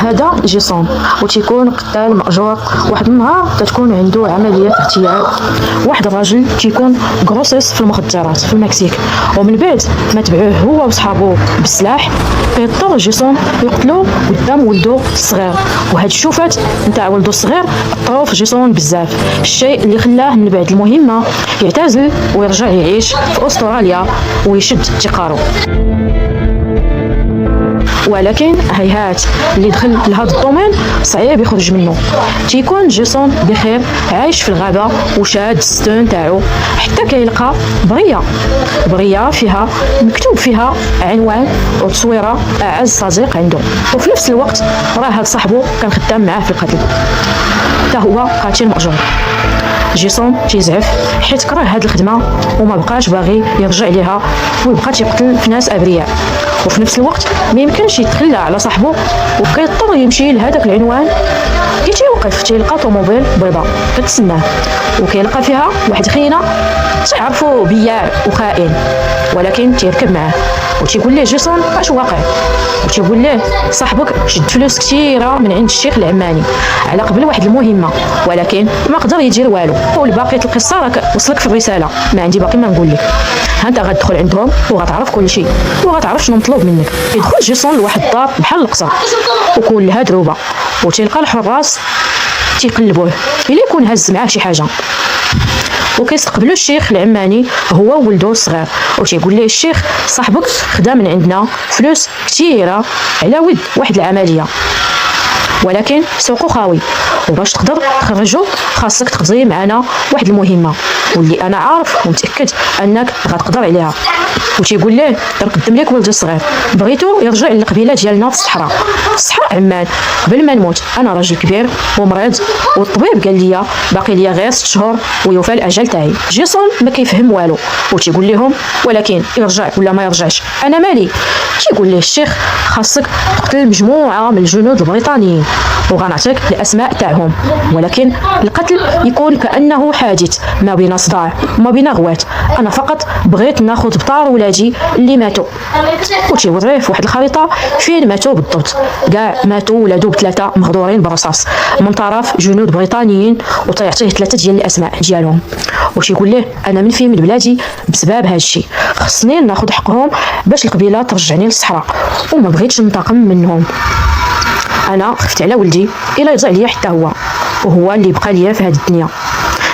هذا جيسون وتيكون قتال مأجور. واحد النهار كتكون عنده عملية اغتيال. واحد الراجل تيكون غروسيس في المخدرات في المكسيك، ومن بعد ما تبعوه هو وصحابو بالسلاح كيضطر جيسون يقتلو قدام ولدو الصغير. وهاد الشوفات نتاع ولدو الصغير اثروا في جيسون بزاف، الشيء اللي خلاه من بعد المهمة يعتزل ويرجع يعيش في استراليا ويشد ابتكاره. ولكن هيهات اللي دخل لهذا الدومين صعيب يخرج منه. تيكون جيسون بخير عايش في الغابه وشاد الستون تاعو حتى كيلقى بريه فيها مكتوب فيها عنوان وتصويره اعز صديق عنده، وفي نفس الوقت راه هاد صاحبو كان خدام معاه في القتل، حتى هو قاتل مأجور. جيسون تيزعف حيت كره هاد الخدمه وما بقاش باغي يرجع ليها ويبقى تيقتل في ناس ابرياء. وفي نفس الوقت ما يمكنش يتخلى على صاحبه وكيضطر يمشي لهذاك العنوان. كي تيوقف تيلقى طوموبيل بيضاء كتسناه وكيلقى فيها واحد خينا تعرفو بياع وخائن، ولكن تيركب معاه وتيقول ليه جيسون اش واقع، وتيقول ليه صاحبك شد فلوس كثيره من عند الشيخ العماني على قبل واحد المهمه، ولكن ما قدر يدير والو. والباقي القصه راك وصلك في الرساله، ما عندي باقي ما نقول لك. ها انت غتدخل عندهم وغتعرف كل شيء وغتعرف شنو مطلوب منك. يدخل جيسون لواحد الدار بحال القصر وكلها دروبه، وتلقى الحراس تيقلبوه الا يكون هز معاه شي حاجه. وكيستقبلو الشيخ العماني هو وولدو الصغير، وتيقول ليه الشيخ صاحبك خدا من عندنا فلوس كثيره على ود واحد العمليه، ولكن سوقو خاوي، وباش تقدر تخرجو خاصك تقضي معنا واحد المهمه واللي انا عارف ومتاكد انك غتقدر عليها. وتيقول ليه نقدم لك ولدي الصغير، بغيتو يرجع للقبيله ديالنا في الصحراء عمان قبل ما نموت. انا راجل كبير ومريض والطبيب قال لي باقي ليا غير 6 شهور ويوفى الاجل تاعي. جيسون ما كيفهم والو وتيقول لهم ولكن يرجع ولا ما يرجعش انا مالي. تيقول ليه الشيخ خاصك تقتل مجموعه من الجنود البريطانيين وغنعطيك الاسماء تاعهم، ولكن القتل يكون كانه حادث ما بين صداع وما بين غوات. انا فقط بغيت ناخذ بطار ولادي اللي ماتوا. وتيوريه في واحد الخريطه فين ماتوا بالضبط. كاع ماتوا ولادو ب3 مغدورين بالرصاص من طرف جنود بريطانيين، وتيعطيه 3 ديال الاسماء ديالهم. وتيقول ليه انا منفي من بلادي بسبب هذا الشيء، خصني ناخذ حقهم باش القبيله ترجعني للصحراء، وما بغيتش ننتقم منهم. انا خفت على ولدي الا يضيع ليا حتى هو، وهو اللي بقى ليا في هذه الدنيا.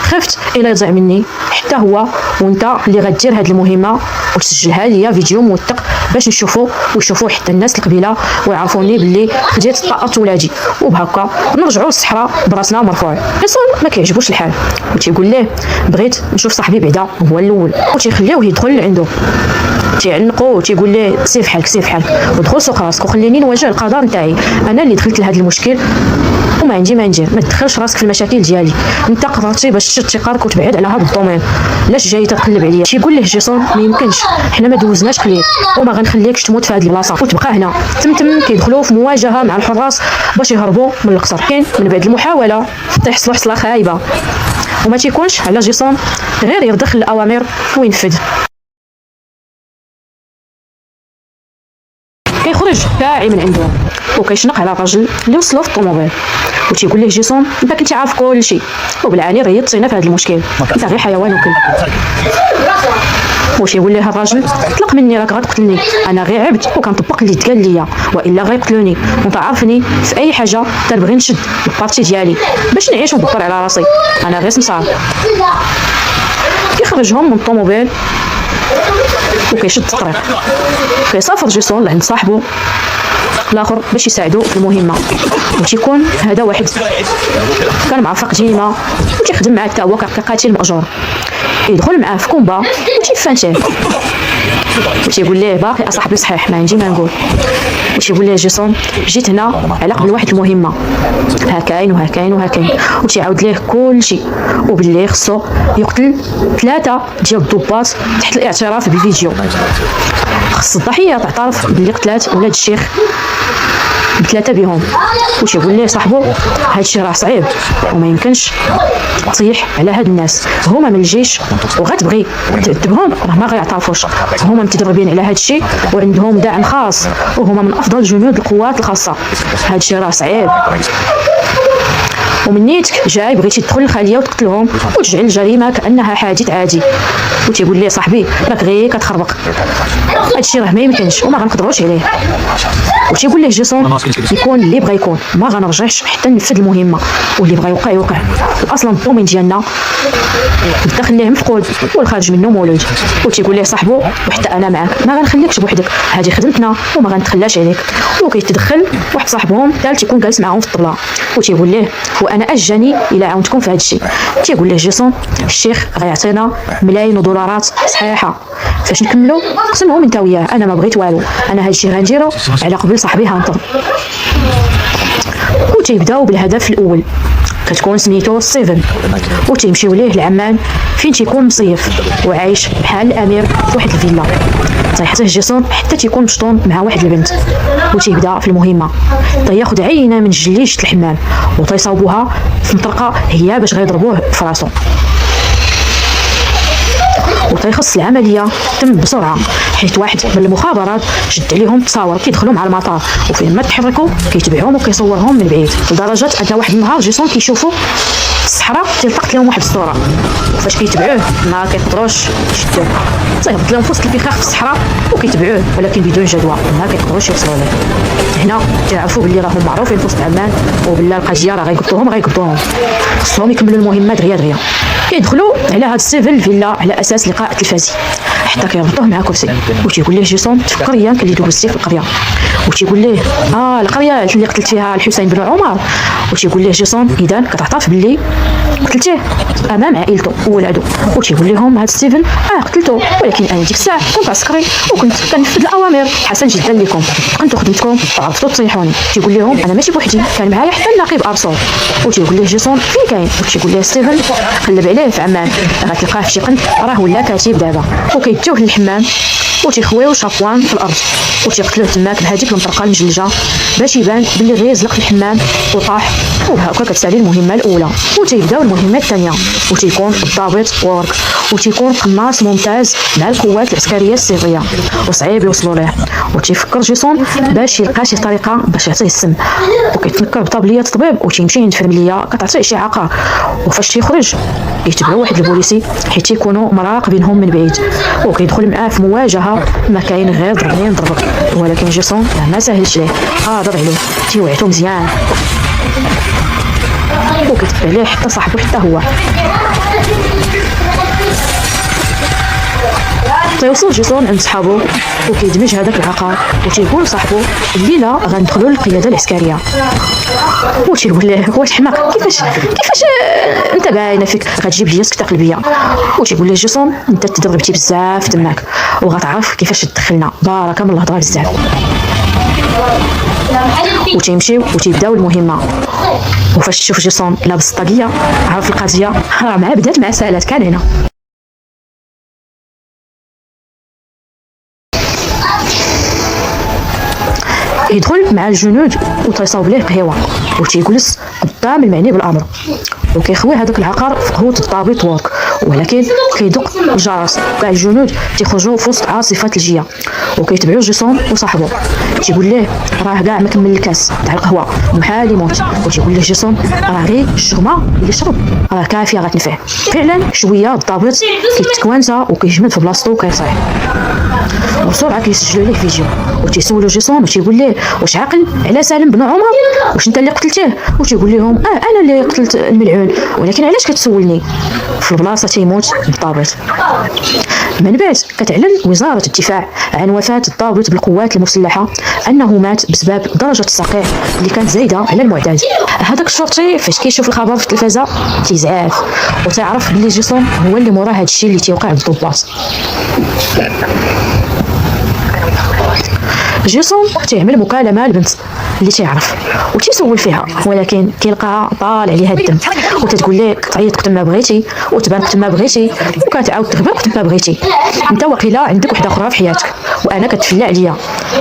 خفت الا يضيع مني حتى هو، وانت اللي غدير هذه المهمه وتسجلها ليا فيديو موثق باش ويشوفوا حتى الناس القبيله ويعرفوني باللي خديت طاقه ولادي، وبهكا نرجعوا للصحراء براسنا مرفوع. جيسون ما كيعجبوش الحال وتيقول ليه بغيت نشوف صاحبي بعدا هو الاول، وتيخليوه يدخل عنده. تيعنقو وتيقول ليه سير فحالك ودخل سوق راسك وخليني نواجه القدر نتاعي. انا اللي دخلت لهذا المشكل وما عندي ما ندير، ما تدخلش راسك في المشاكل ديالي. انت قررتي باش تشد ثقارك وتبعد على هذا الدومين، علاش جاي تقلب عليا؟ تيقول ليه جيسون ما يمكنش، حنا ما دوزناش خليك وما غنخليكش تموت في هذه البلاصه وتبقى هنا. تم كيدخلوا في مواجهه مع الحراس باش يهربوا من القصر. كاين من بعد المحاوله تيحصلوا حصله خايبه وما تيكونش على جيسون غير يردخ الاوامر وينفذ. كيخرج داعي من عنده وكيشنق على الراجل اللي وصلوا في الطوموبيل، وتيقول ليه جيسون انت كنتي عارف كل شيء وبالعاني ريضتينا في هذا المشكل، انت غير حيوان وكل. وتيقول ليه الراجل اطلق مني راك غتقتلني، انا غير عبد وكنطبق اللي تقال ليا والا غيقتلوني، وانت عارفني في اي حاجه تنبغي نشد البارتي ديالي باش نعيش وندبر على راسي، انا غير سمسار. كيخرجهم من الطوموبيل وكيشد الطريق. كيسافر جيسون لعند صاحبه الاخر باش يساعدو في المهمه، وتيكون هذا واحد كان معرفق ديما وتيخدم معاه حتى هو كقاتل مأجور. يدخل معاه في كومبا وتيفانتيه وتيقول ليه باقي اصاحبي صحيح ما عندي ما نقول. وتيقول ليه جيسون جيت هنا على قبل واحد المهمه هكاين وتيعاود ليه كل شيء، وباللي خصو يقتل 3 ديال الضباط تحت الاعتراف بفيديو. خص الضحيه تعترف باللي قتلات ولاد الشيخ ب3 بهم، وتيقول ليه صاحبو هادشي راه صعيب وما يمكنش تطيح على هاد الناس، هما من الجيش وغتبغي تأدبهم راه ما غيعترفوش، هما متدربين على هادشي وعندهم دعم خاص وهما من افضل جنود القوات الخاصه، هادشي راه صعيب. ومنيتك جاي بغيتي تدخل الخليه وتقتلهم وتجعل الجريمه كانها حادث عادي، وتيقول لي صاحبي راك غير كتخربق، هادشي راه ما يمكنش وما غنقدروش عليه. وتيقول ليه جيسون يكون اللي بغى يكون، ما غنرجعش حتى ننفذ المهمه، واللي بغى يوقع يوقع، اصلا الدومين ديالنا الداخل ليه مفقود والخارج منه مولود. وتيقول ليه صاحبو وحتى انا معاك ما غنخليكش بوحدك، هذه خدمتنا وما غنتخلاش عليك. وكيتدخل واحد صاحبهم ثالث تيكون جالس معاهم في الطبله، وتيقول ليه وانا اجاني الى عاونتكم في هذا الشيء. تيقول ليه جيسون الشيخ غيعطينا ملايين دولارات صحيحه فاش نكملوا قسمهم انت وياه، انا ما بغيت والو، انا هذا الشيء غنديرو على قبل صاحبي هانتر. وتيبداو بالهدف الاول كتكون سميتو ستيفن، وتيمشيو ليه لعمان فين تيكون مصيف وعايش بحال الامير في واحد الفيلا. تيحتاج جيسون حتى تيكون مشطون مع واحد البنت، وتيبدا في المهمه. تياخذ عينه من جليشه الحمام وتيصاوبوها في مطرقه هي باش غيضربوه في راسو، وتيخص العمليه تم بسرعه حيت واحد من المخابرات شد عليهم تصاور كيدخلوا مع المطار، وفين ما تحركوا كيتبعوهم وكيصورهم من بعيد، لدرجه ان واحد النهار جيسون كيشوفوا في الصحراء تلتقط لهم واحد الصوره، وفاش كيتبعوه ما كيقدروش يشدوه، تيهبط لهم في وسط الفخاخ في الصحراء وكيتبعوه ولكن بدون جدوى ما كيقدروش يوصلوا ليه. هنا تعرفوا باللي راهم معروفين في وسط عمان وبالله القضيه راه غيقبضوهم خصهم يكملوا المهمه دغيا دغيا. كيدخلوا على هاد ستيفن الفيلا على اساس لقاء تلفازي حتى كيربطوه مع كرسي، وتيقول ليه جيسون تفكر اياك اللي دوزتي في القريه، وتيقول ليه القريه اللي قتلت فيها الحسين بن عمر، وتيقول ليه جيسون اذا كتعترف باللي قتلتيه امام عائلته وولادو، وتيقول لهم هاد ستيفن قتلته ولكن انا ديك الساعه كنت عسكري وكنت كنفذ الاوامر حسن جدا لكم، قنتوا خدمتكم وعرفتوا تطيحوني. تيقول لهم انا ماشي بوحدي كان معايا حتى النقيب ارسول، وتيقول ليه جيسون فين كاين، وتيقول ليه ستيفن قلب عليه في عمان غتلقاه في شي قنت راه ولا كاتب دابا، وكيديوه للحمام وتيخويو شابوان في الارض وتيقتلوه تماك بهذيك المطرقه المجلجه باش يبان باللي غير زلق الحمام وطاح. وهكا كتسالي المهمه الاولى، وتيبداو المهمه الثانيه وتيكون الضابط وورك، وتيكون قناص ممتاز مع القوات العسكريه الصينيه وصعيب يوصلوا ليه. وتيفكر جيسون باش يلقى شي طريقه باش يعطيه السم، وكيتنكر بطابليه طبيب وتيمشي عند فرمليه كتعطيه شي عقار، وفاش تيخرج يتبعوا واحد البوليسي حيت تيكونوا مراقبينهم من بعيد، وكيدخل معاه في مواجهه ما كاين غير ضربين ضربك، ولكن جيسون ما ساهلش ليه قادر عليه تيوعتو مزيان وكيتبع ليه حتى صاحبو حتى هو. تيوصل جيسون عند صحابو وكيدمج هذاك العقار وتيقول صاحبو الليله غندخلوا للقياده العسكريه، وتيقول ليه واش حماق كيفاش انت باينه فيك غتجيب ليا سكته قلبيه، وتيقول ليه جيسون انت تدربتي بزاف تماك وغتعرف كيفاش تدخلنا بارك من الهضره بزاف. وتيمشيو وتيبداو المهمه، وفاش تشوف جيسون لابس الطاقيه عارف القضيه راه مع بدات مع سالات كان هنا. يدخل مع الجنود وتيصاوب ليه قهوه وتيجلس قدام المعني بالامر، وكيخوي هذاك العقار في قهوه الضابط وورك، ولكن كيدق الجرس كاع الجنود تيخرجوا في وسط عاصفه ثلجيه وكيتبعوا جيسون وصاحبه. تيقول ليه راه كاع ما كمل الكاس تاع القهوه محال يموت، وتيقول ليه جيسون راه غير الشغمه اللي شرب راه كافيه غتنفع. فعلا شويه الضابط كيتكوانسا وكيجمد في بلاصتو وكيصيح، وبسرعه كيسجلوا ليه فيديو وتيسولوا جيسون وتيقول ليه واش عاقل على سالم بن عمر واش انت اللي قتلتيه، وتيقول لهم انا اللي قتلت الملعون ولكن علاش كتسولني. في البلاصه تيموت الضابط. من بعد كتعلن وزاره الدفاع عن وفاه الضابط بالقوات المسلحه انه مات بسبب درجه الصقيع اللي كانت زايده على المعتاد. هذاك الشرطي فاش كيشوف الخبر في التلفازه تيزعف وتعرف بلي جيسون هو اللي مورا هذا الشيء اللي تيوقع بالضباط. جيسون تيعمل مكالمه لبنت اللي تيعرف وتيسول فيها، ولكن كيلقاها طال عليها الدم وتتقول ليه تعيط وقت ما بغيتي وتبان وقت ما بغيتي وكتعاود تغبر وقت ما بغيتي، انت واقيلا عندك وحده اخرى في حياتك وانا كتفلى عليا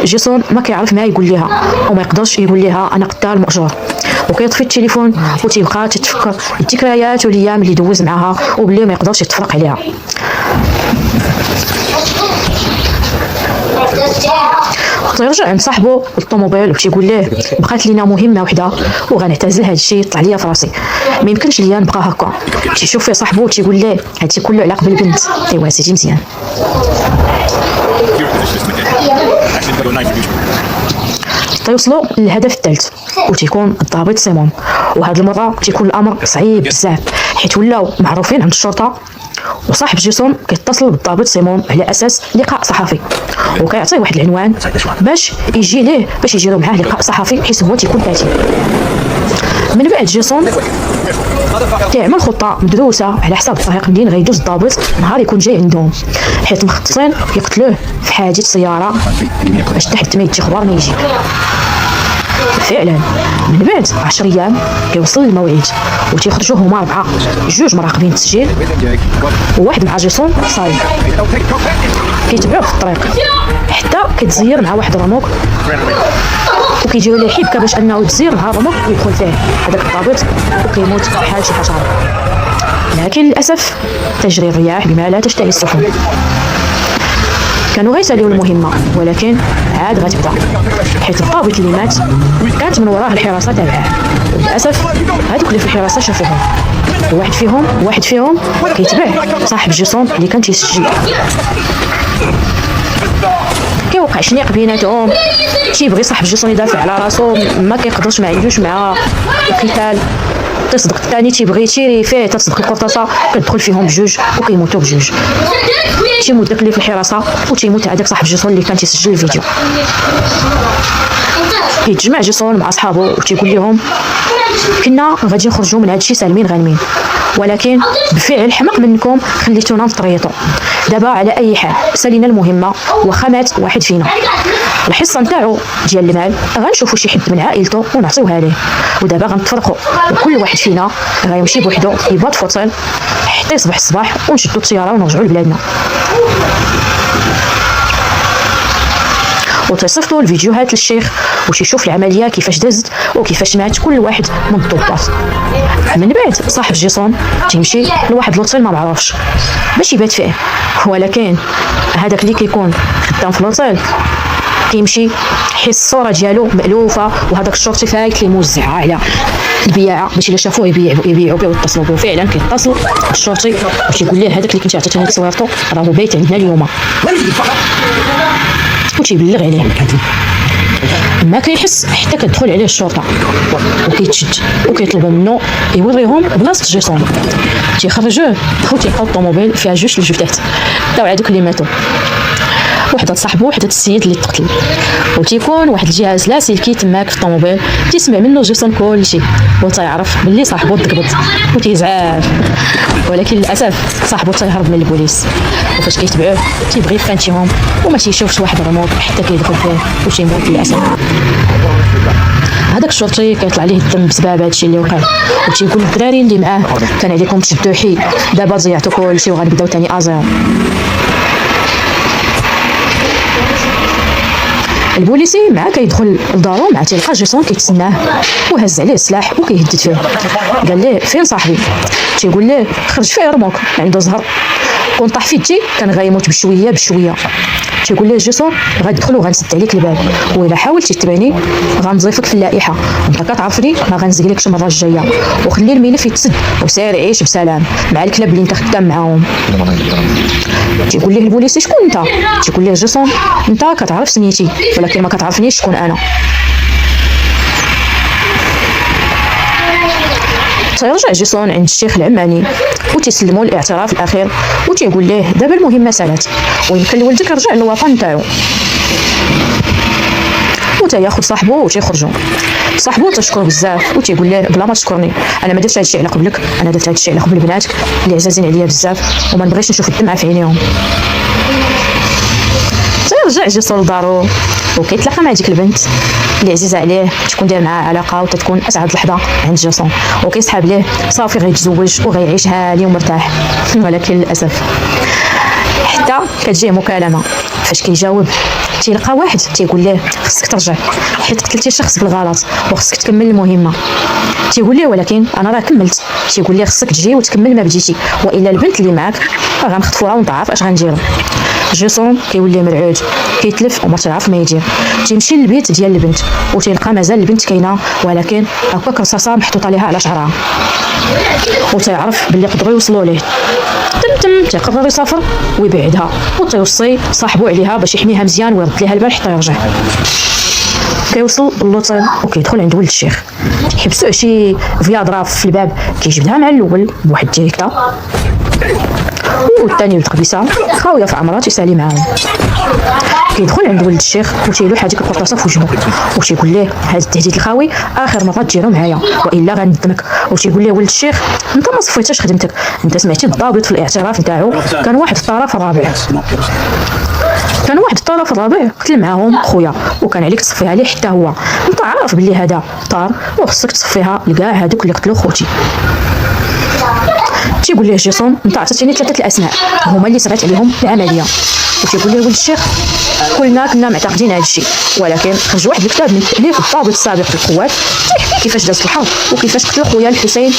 جيسون ما كيعرف ما يقول لها وما يقدرش يقول لها انا قتال مأجور، وكيطفي التليفون وتيبقى تتفكر الذكريات والايام اللي دوز معها وبلي ما يقدرش يتفرق عليها. تيرجع عند صاحبو الطوموبيل وتيقول ليه بقات لينا مهمه وحده وغنعتزل هذا الشيء، طلع ليا في راسي ما يمكنش ليا نبقى هكا. تيشوف فيه صاحبو وتيقول ليه هادشي كله على قبل البنت. ايوا سيدي مزيان. تيوصلوا للهدف الثالث وتيكون الضابط سيمون، وهاد المره تيكون الامر صعيب بزاف حيت ولاو معروفين عند الشرطه، وصاحب جيسون كيتصل بالضابط سيمون على اساس لقاء صحفي وكيعطيه واحد العنوان باش يجي ليه باش يجيروا معاه لقاء صحفي حيت هو تيكون كاتب. من بعد جيسون كيعمل خطه مدروسه على حساب الطريق منين غيدوز الضابط نهار يكون جاي عندهم، حيت مخططين يقتلوه في حادث سياره باش تحت ما يجي خبر ما يجي. فعلا من بعد 10 ايام كيوصل الموعد وتيخرجوا هما 4، 2 مراقبين التسجيل وواحد مع جيسون صايم. كيتبعوه في الطريق حتى كتزير مع واحد الرموك وكيجيو ليه حبكه باش انه يتزير مع الرموك ويدخل فيه هذاك الضابط وكيموت بحال شي حشره. لكن للاسف تجري الرياح بما لا تشتهي السفن. كانوا غيساليو المهمه ولكن عاد غتبدا حيت الضابط اللي مات كانت من وراه الحراسه تابعه، وللاسف هذوك اللي في الحراسه شافوهم. واحد فيهم كيتبع صاحب جيسون اللي كان تيسجل. كيوقع شنيق بيناتهم، تيبغي صاحب جيسون يدافع على راسو ما كيقدرش، ما عندوش معاه القتال. تصدق الثاني تيبغي يشيري فيه تصدق القرطاسه كتدخل فيهم بجوج وكيموتوا بجوج. تيموت داك اللي في الحراسه وتيموت هذاك صاحب جيسون اللي كان تيسجل الفيديو. كيتجمع جيسون مع صحابو وتيقول لهم كنا غادي نخرجوا من هذا الشيء سالمين غانمين، ولكن بفعل حمق منكم خليتونا نطريطوا. دابا على اي حال سالينا المهمه واخا مات واحد فينا، الحصه نتاعو ديال المال غنشوفوا شي حد من عائلته ونعطيوها ليه، ودابا غنتفرقوا وكل واحد فينا غيمشي بوحدو يبات في اوتيل حتى يصبح الصباح ونشدوا الطياره ونرجعوا لبلادنا. وتصيفطوا الفيديوهات للشيخ باش يشوف العمليه كيفاش دازت وكيفاش مات كل واحد من الضباط. من بعد صاحب جيسون تيمشي لواحد لوطيل ما معروفش باش يبات فيه، ولكن هذاك اللي كيكون خدام في لوطيل كيمشي حيت الصوره ديالو مألوفه وهذاك الشرطي فايت لي موزعها على البياعه باش الا شافوه يبيعوا به ويتصلوا به. فعلا كيتصل الشرطي باش يقول ليه هذاك اللي كنتي عطيتيني تصويرته راه بايت عندنا اليوم، وتيبلغ عليه. ما كيحس حتى كتدخل عليه الشرطه وكيتشد وكيطلبوا منه يوريهم بلاصه جيسون. تيخرجوه وتيلقاو الطوموبيل فيها 2 الجثث تاع هذوك اللي ماتوا، وحده صاحبو وحده السيد اللي تقتل، وتيكون واحد الجهاز لاسلكي تماك في الطوموبيل تيسمع منه جيسون كلشي وتيعرف باللي صاحبو تقبض وتيزعاف. ولكن للاسف صاحبو تيهرب من البوليس، وفاش كيتبعوه تيبغي يفانتيهم وما تيشوفش واحد الرموق حتى كيدخل فيه وتيموت للاسف. هذاك الشرطي كيطلع ليه الدم بسبب هادشي اللي وقع، وتيقول للدراري اللي معاه كان عليكم تشدوا حيد، دابا ضيعتوا كلشي وغنبداو ثاني ازيرو. البوليسي مع كيدخل لدارو مع تيلقى جيسون كيتسناه وهز عليه السلاح وكيهدد فيه. قال ليه فين صاحبي؟ تيقول ليه خرج فيه رموك عنده زهر كون طاح في يدي كان غيموت بشويه بشويه. تيقول ليه جيسون غندخل وغنسد عليك الباب، والا حاولتي تتبعني غنضيفك في اللائحه، انت كتعرفني ما غنزقلكش المره الجايه، وخلي الملف يتسد وسير عيش بسلام مع الكلاب اللي انت خدام معاهم. تيقول ليه البوليسي شكون انت؟ تيقول ليه جيسون انت كتعرف سميتي ولكن ما كتعرفنيش شكون انا. تيرجع جيسون عند الشيخ العماني وتيسلموا الاعتراف الاخير وتيقول ليه دابا المهمه سالات ويمكن لولدك يرجع للوطن تاعو. وتياخذ صاحبه وتيخرجوا. صاحبه تشكر بزاف وتيقول ليه بلا ما تشكرني انا ما درتش هادشي على قبلك، انا درت هادشي على قبل بناتك اللي عزازين عليا بزاف وما نبغيش نشوف الدمعه في عينيهم. تيرجع جيسون لدارو وكيتلاقى مع ديك البنت اللي عزيزه عليه تكون داير معاه علاقه وتتكون اسعد لحظه عند جيسون، وكيسحاب ليه صافي غيتزوج وغيعيش هاني ومرتاح. ولكن للاسف حتى كتجيه مكالمه فاش كيجاوب تيلقى واحد تيقول ليه خصك ترجع حيت قتلتي شخص بالغلط وخصك تكمل المهمه. تيقول ليه ولكن انا راه كملت. تيقول ليه خصك تجي وتكمل ما بديتي والا البنت اللي معاك غنخطفوها ونضعف اش غنديرو. جيسون كيولي مرعوج كيتلف وما تعرف ما يدير. تيمشي للبيت ديال البنت وتيلقى مازال البنت كاينه ولكن هكاك رصاصه محطوطه ليها على شعرها وتيعرف باللي قدروا يوصلوا ليه. تيقرر يسافر ويبعدها وتيوصي صاحبو عليها باش يحميها مزيان ويرد ليها البال حتى يرجع. كيوصل للوطيل وكيدخل عند ولد الشيخ يحبسوه شي فيادرا في الباب كيجبدها مع الاول بواحد الديريكتا والثاني بالتقبيسه خاويه في عمرها تيسالي معاهم. كيدخل عند ولد الشيخ وتيلوح هذيك القرطاسه في وجهه وتيقول ليه هذا التهديد الخاوي اخر مره تجيرو معايا والا غندمك. وتيقول ليه ولد الشيخ انت ما صفيتش خدمتك، انت سمعتي الضابط في الاعتراف نتاعو كان واحد الطرف الرابع قتل معاهم خويا وكان عليك تصفيها ليه حتى هو. انت عارف باللي هذا طار وخصك تصفيها لكاع هذوك اللي قتلوا خوتي. تيقول ليه جيسون انت عطيتيني 3 الاسماء هما اللي سرعت عليهم العمليه. وتيقول ليه ولد الشيخ كنا معتقدين هذا الشيء ولكن خرج واحد الكتاب من التاليف الضابط السابق للقوات تيحكي كيفاش دازت الحرب وكيفاش قتلوا خويا الحسين.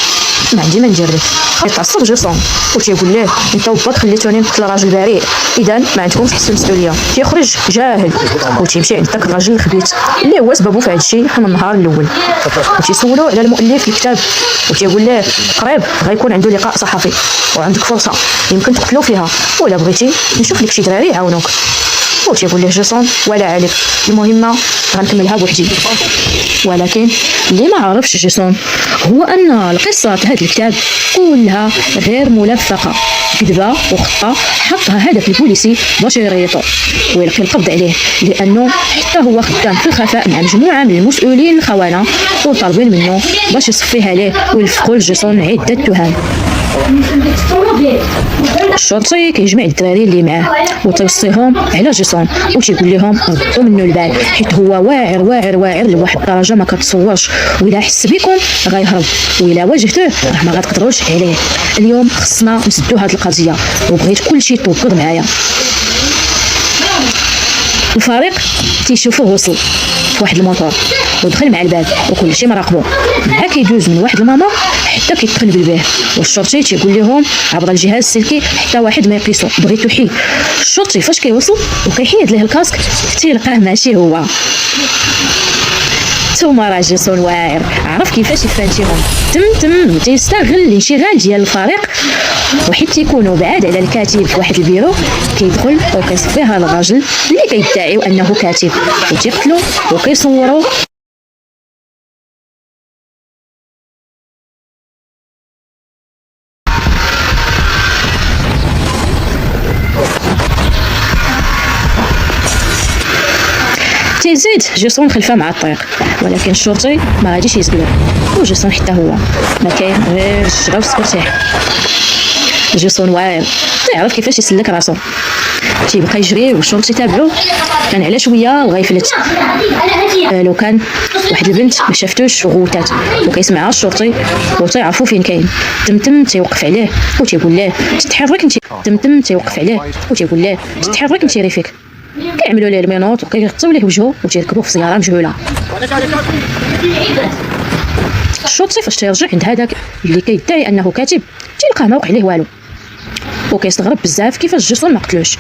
ما عندي ما ندير لك. يتعصب جيسون وتيقول ليه انت وباك خليتوني نقتل راجل بريء اذا ما عندكمش حس المسؤوليه. تيخرج جاهل وتيمشي عند داك الراجل الخبيث اللي هو سببه في هذا الشيء من النهار الاول وتيسولو على المؤلف الكتاب وتيقول ليه قريب غيكون عنده لقاء صحفي وعندك فرصه يمكن تقتلو فيها ولا بغيتي نشوف لك شي دراري يعاونوك. وتيقول ليه جيسون ولا عليك المهمه غنكملها بوحدي. ولكن اللي ما عرفش جيسون هو ان القصه هذا الكتاب كلها غير ملفقه كذبه وخطه حطها هذاك البوليسي باش يريطو ويلقي القبض عليه لانه حتى هو خدام في الخفاء مع مجموعه من المسؤولين الخونه وطالبين منه باش يصفيها ليه ويلفقوا لجيسون عده تهم. الشرطي كيجمع الدراري اللي معاه وتيوصيهم على جيسون وتيقول لهم ردوا منه البال حيت هو واعر لواحد الدرجه ما كتصورش وإلا حس بكم غيهرب وإلا واجهتوه راه ما غتقدروش عليه. اليوم خصنا نسدو هاد القضيه وبغيت كلشي توقد معايا. الفريق تيشوفوه وصل في واحد الموطور ودخل مع الباب وكلشي مراقبو مع كيدوز من واحد الماما حتى كيدخل بالباب والشرطي تيقول لهم عبر الجهاز السلكي حتى واحد ما يقيسو بغيتو حيد. الشرطي فاش كيوصل وكيحيد ليه الكاسك تيلقاه ماشي هو. ثم راه جيسون واعر عرف كيفاش يفانتيهم تيستغل الانشغال ديال الفريق وحيت تيكونوا بعاد على الكاتب في واحد البيرو كيدخل وكيصفيها الراجل اللي كيدعي انه كاتب وتيقتلو وكيصوروا تيزيد جيسون خلفه مع الطريق ولكن الشرطي ما غاديش يسلو وجيسون حتى هو ما كاين غير الشغا والسكرتيح. جيسون واعر تعرف كيفاش يسلك راسو تيبقى يجري والشرطي تابعو كان على شويه وغيفلت. لو كان واحد البنت ما شافتوش وغوتات وكيسمعها الشرطي وتيعرفوا فين كاين تيوقف عليه وتيقول ليه تتحرك انت ريفيك. كيعملوا ليه المينوط وكيغطيو ليه وجهه وتيركبوه في سياره مجهوله. الشرطي فاش تيرجع عند هذاك اللي كيدعي انه كاتب تيلقاه ما وقع ليه والو وكيستغرب بزاف كيفاش جيسون ما قتلوش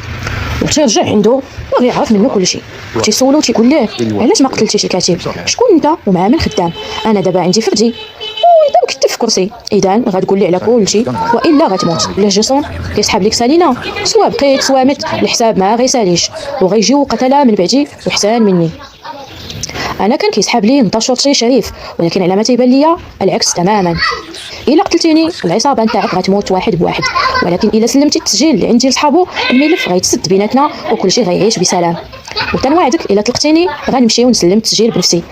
وتيرجع عنده وغيعرف منه كلشي. تيسولو تيقول ليه علاش ما قتلتيش الكاتب شكون انت ومع من خدام؟ انا دابا عندي فردي وانت مكتب في كرسي اذا غتقول لي على كلشي والا غتموت. لا جيسون كيسحب لك سالينا سوا بقيت سوا مت الحساب ما غيساليش وغيجيو قتله من بعدي وحسان مني. انا كان كيسحب لي نتا شرطي شريف ولكن على ما تيبان ليا العكس تماما. الا قتلتيني العصابه نتاعك غتموت واحد بواحد ولكن الا سلمتي التسجيل اللي عندي لصحابو الملف غيتسد بيناتنا وكلشي غيعيش بسلام. وتنوعدك الا طلقتيني غنمشي ونسلم التسجيل بنفسي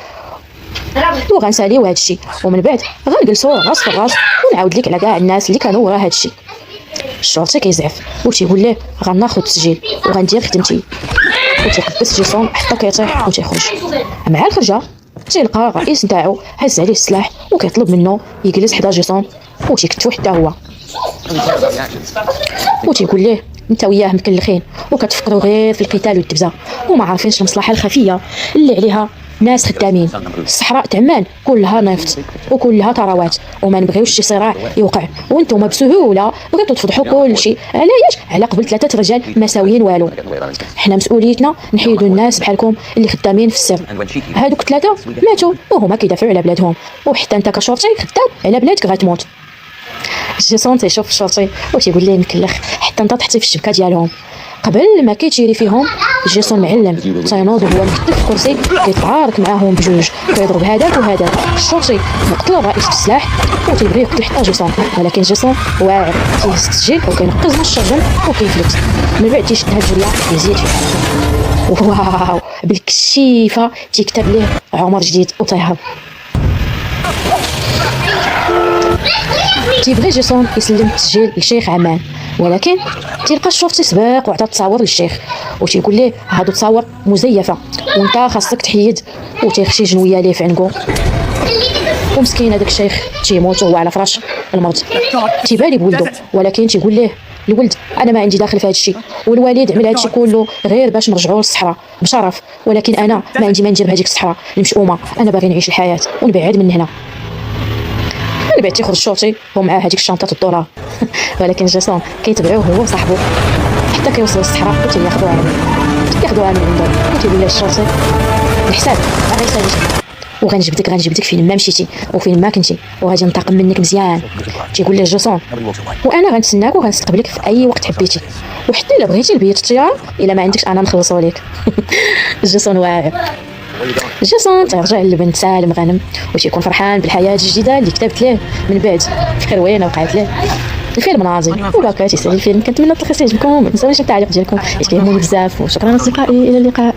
وغنساليو هذا الشيء ومن بعد غنجلسو راس في راس ونعاود لك على كاع الناس اللي كانوا ورا هذا الشيء. الشرطي كيزعف وتيقول ليه غناخذ التسجيل وغندير خدمتي وتيحبس جيسون حتى كيطيح وتيخرج. مع الخرجه تيلقى الرئيس نتاعو هز عليه السلاح وكيطلب منه يجلس حدا جيسون وتيكتفو حتى هو وتيقول ليه انت وياه مكلخين وكتفكروا غير في القتال والدبزه وما عارفينش المصلحه الخفيه اللي عليها ناس خدامين. الصحراء تعمان كلها نفط وكلها ثروات وما نبغيوش شي صراع يوقع، وانتم بسهوله بغيتوا تفضحوا كل شيء. علاش؟ على قبل 3 رجال ما ساويين والو. حنا مسؤوليتنا نحيدوا الناس بحالكم اللي خدامين في السر. هادوك 3 ماتوا وهما كيدافعوا على بلادهم، وحتى انت كشرطي خدام على بلادك غتموت. جيسون تيشوف الشرطي وتيقول ليه مكلخ حتى انت تحطي في الشبكه ديالهم. قبل ما كيتيري فيهم جيسون معلم تينوض وهو مكتب في الكرسي كيتعارك معاهم بجوج، كيضرب هذاك وهذاك. الشرطي مقتل الرئيس بالسلاح وتيبغي يقتل حتى جيسون، ولكن جيسون واعر تيستسجل وكينقز من الشرجم وكيفلت. من بعد تيشد هاد الجريه يزيد في حالته. واو بالكشيفه تيكتب ليه عمر جديد وتيهرب. تيبغي جيسون يسلم التسجيل لشيخ عمان، ولكن تلقى الشرطي سباق وعطى التصاور للشيخ وتيقول ليه هادو تصاور مزيفه وانت خاصك تحيد، وتيخشي جنويه ليه في عنقو. ومسكين هذاك الشيخ تيموت وهو على فراش المرض. تيبالي بولدو ولكن تيقول ليه الولد انا ما عندي داخل في هذا الشيء، والوالد عمل هذا الشيء كله غير باش نرجعوا للصحراء بشرف، ولكن انا ما عندي ما ندير بهذيك الصحراء المشؤومه، انا باغي نعيش الحياه ونبعد من هنا. من بعد تيخرج الشرطي ومعاه هذيك الشنطه الدولار ولكن جيسون كيتبعوه هو وصاحبه حتى كيوصلوا للصحراء وتياخذوها من عنده وتيقول له الشرطي الحساب غيساليك وغنجبدك فين ما مشيتي وفين ما كنتي وغادي ننتقم منك مزيان. تيقول له جيسون وانا غنتسناك وغنستقبلك في اي وقت حبيتي، وحتى الا بغيتي البيت الطياره الا ما عندكش انا نخلصوا لك. جيسون واعر. جيسون تيرجع للبنت سالم غانم وتيكون فرحان بالحياه الجديده اللي كتبت ليه من بعد فكره وينه وقعت ليه. الفيلم ناضي وباكا تيسالي الفيلم. كنتمنى التلخيص يعجبكم، ما تنساوش التعليق ديالكم حيت كيهمني بزاف، وشكرا اصدقائي الى اللقاء.